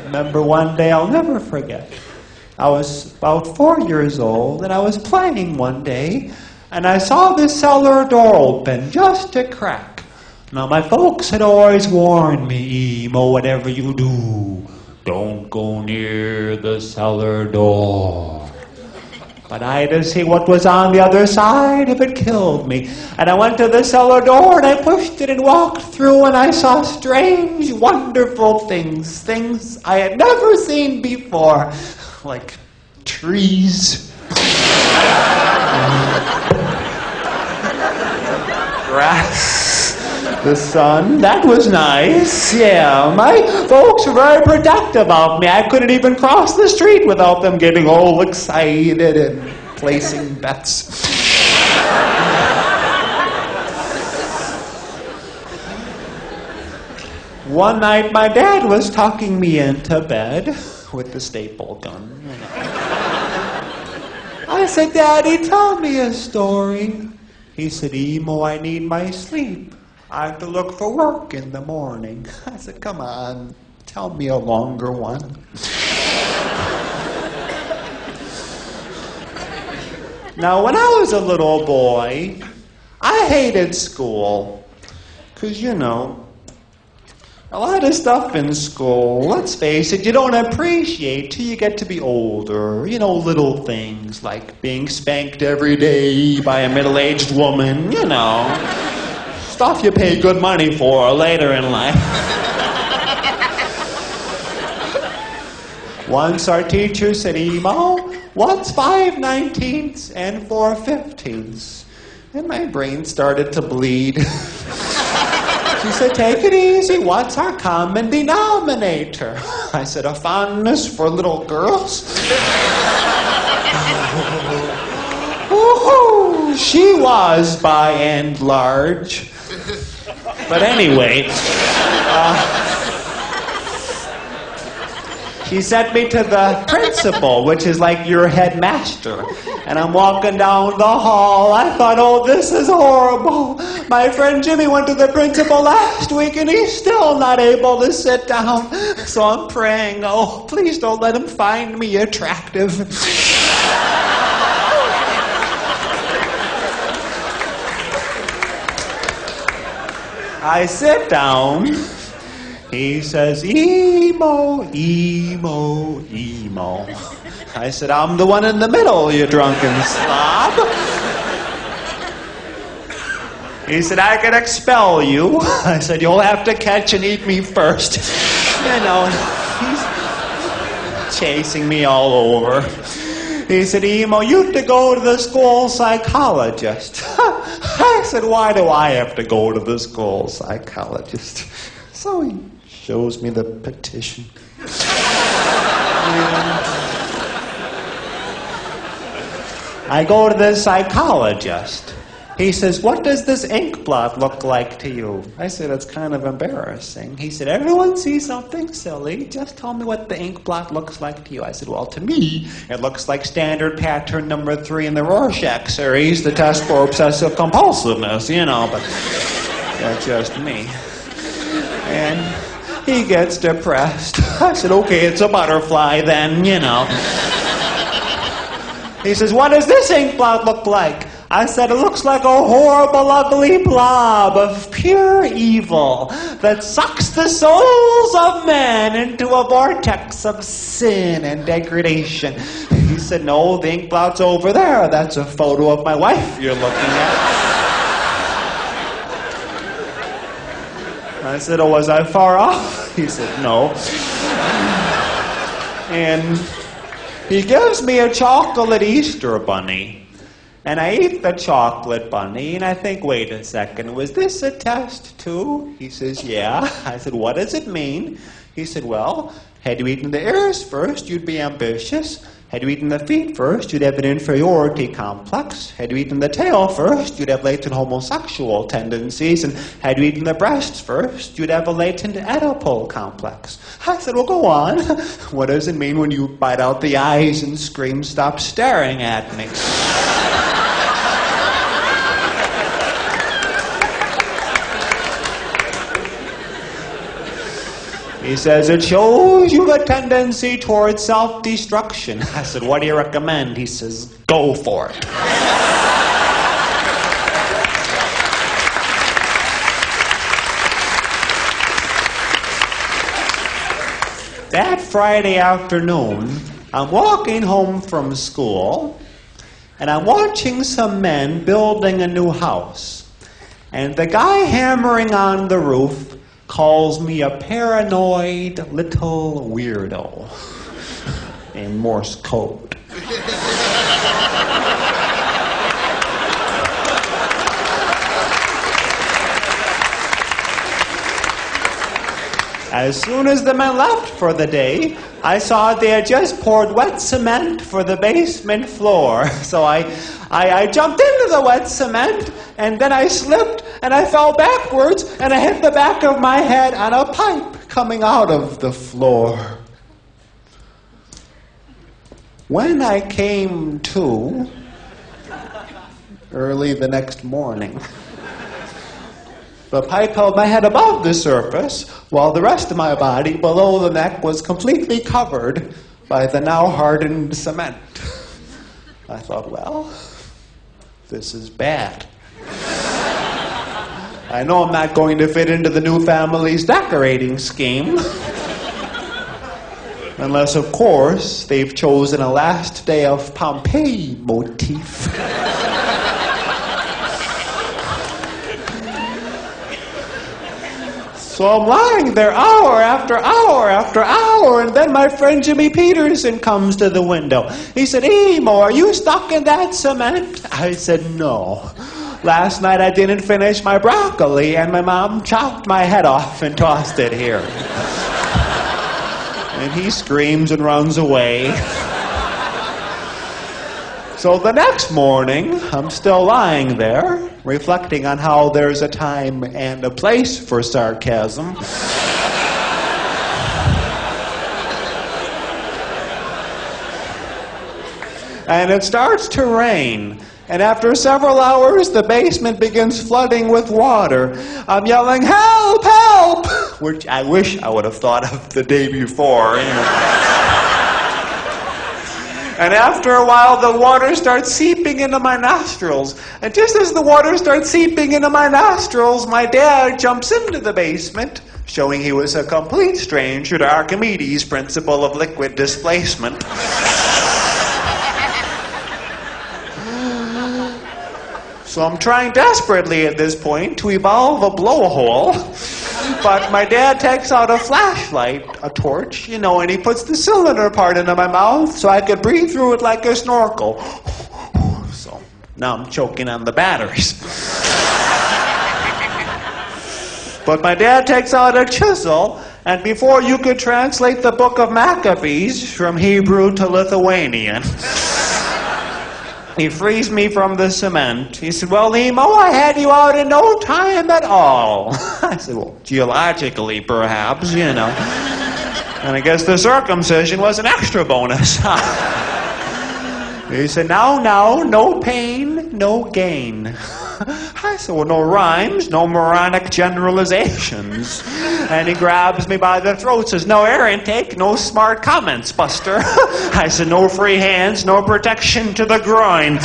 Remember one day I'll never forget. I was about 4 years old, and I was playing one day, and I saw the cellar door open just a crack. Now, my folks had always warned me, Emo, whatever you do, don't go near the cellar door. But I had to see what was on the other side if it killed me. And I went to the cellar door and I pushed it and walked through, and I saw strange, wonderful things. Things I had never seen before. Like trees. Grass. The sun. That was nice. Yeah, my folks were very protective of me. I couldn't even cross the street without them getting all excited and placing bets. One night my dad was tucking me into bed with the staple gun. I said, Daddy, tell me a story. He said, Emo, I need my sleep. I have to look for work in the morning. I said, come on, tell me a longer one. Now, when I was a little boy, I hated school. Because, you know, a lot of stuff in school, let's face it, you don't appreciate till you get to be older. You know, little things like being spanked every day by a middle-aged woman, you know. Stuff you pay good money for later in life. Once our teacher said, Emo, what's 5/19 and 4/15? And my brain started to bleed. She said, take it easy, what's our common denominator? I said, a fondness for little girls. Woohoo! She was by and large. But anyway, she sent me to the principal, which is like your headmaster. And I'm walking down the hall. I thought, oh, this is horrible. My friend Jimmy went to the principal last week, and he's still not able to sit down. So I'm praying, oh, please don't let him find me attractive. I sit down. He says, Emo, Emo, Emo. I said, I'm the one in the middle, you drunken slob. He said, I can expel you. I said, you'll have to catch and eat me first. You know, he's chasing me all over. He said, Emo, you have to go to the school psychologist. I said, why do I have to go to the school psychologist? So he shows me the petition. I go to the psychologist. He says, what does this ink blot look like to you? I said, it's kind of embarrassing. He said, everyone sees something silly. Just tell me what the ink blot looks like to you. I said, well, to me, it looks like standard pattern number 3 in the Rorschach series, the test for obsessive compulsiveness, you know, but that's just me. And he gets depressed. I said, okay, it's a butterfly then, you know. He says, what does this ink blot look like? I said, it looks like a horrible, ugly blob of pure evil that sucks the souls of men into a vortex of sin and degradation. He said, no, the ink blot's over there. That's a photo of my wife you're looking at. I said, oh, was I far off? He said, no. And he gives me a chocolate Easter bunny. And I eat the chocolate bunny, and I think, wait a second, was this a test too? He says, yeah. I said, what does it mean? He said, well, had you eaten the ears first, you'd be ambitious. Had you eaten the feet first, you'd have an inferiority complex. Had you eaten the tail first, you'd have latent homosexual tendencies. And had you eaten the breasts first, you'd have a latent Oedipal complex. I said, well, go on. What does it mean when you bite out the eyes and scream, stop staring at me? He says, it shows you have a tendency towards self-destruction. I said, what do you recommend? He says, go for it. That Friday afternoon, I'm walking home from school, and I'm watching some men building a new house. And the guy hammering on the roof calls me a paranoid little weirdo in Morse code. As soon as the men left for the day, I saw they had just poured wet cement for the basement floor. So I jumped into the wet cement, and then I slipped, and I fell backwards, and I hit the back of my head on a pipe coming out of the floor. When I came to, early the next morning, the pipe held my head above the surface, while the rest of my body below the neck was completely covered by the now hardened cement. I thought, well, this is bad. I know I'm not going to fit into the new family's decorating scheme. Unless, of course, they've chosen a Last Day of Pompeii motif. So I'm lying there hour after hour after hour, and then my friend Jimmy Peterson comes to the window. He said, Emo, are you stuck in that cement? I said, no. Last night I didn't finish my broccoli, and my mom chopped my head off and tossed it here. And he screams and runs away. So the next morning, I'm still lying there, reflecting on how there's a time and a place for sarcasm. And it starts to rain. And after several hours, the basement begins flooding with water. I'm yelling, help, help! Which I wish I would have thought of the day before. And after a while, the water starts seeping into my nostrils. And just as the water starts seeping into my nostrils, my dad jumps into the basement, showing he was a complete stranger to Archimedes' principle of liquid displacement. So I'm trying desperately at this point to evolve a blowhole. But my dad takes out a flashlight, a torch, and he puts the cylinder part into my mouth so I could breathe through it like a snorkel. So now I'm choking on the batteries. But my dad takes out a chisel, and before you could translate the book of Maccabees from Hebrew to Lithuanian, he frees me from the cement. He said, well, Emo, I had you out in no time at all. I said, well, geologically, perhaps, And I guess the circumcision was an extra bonus. He said, no, no pain, no gain. I said, well, no rhymes, no moronic generalizations. And he grabs me by the throat, says, no air intake, no smart comments, Buster. I said, no free hands, no protection to the groin.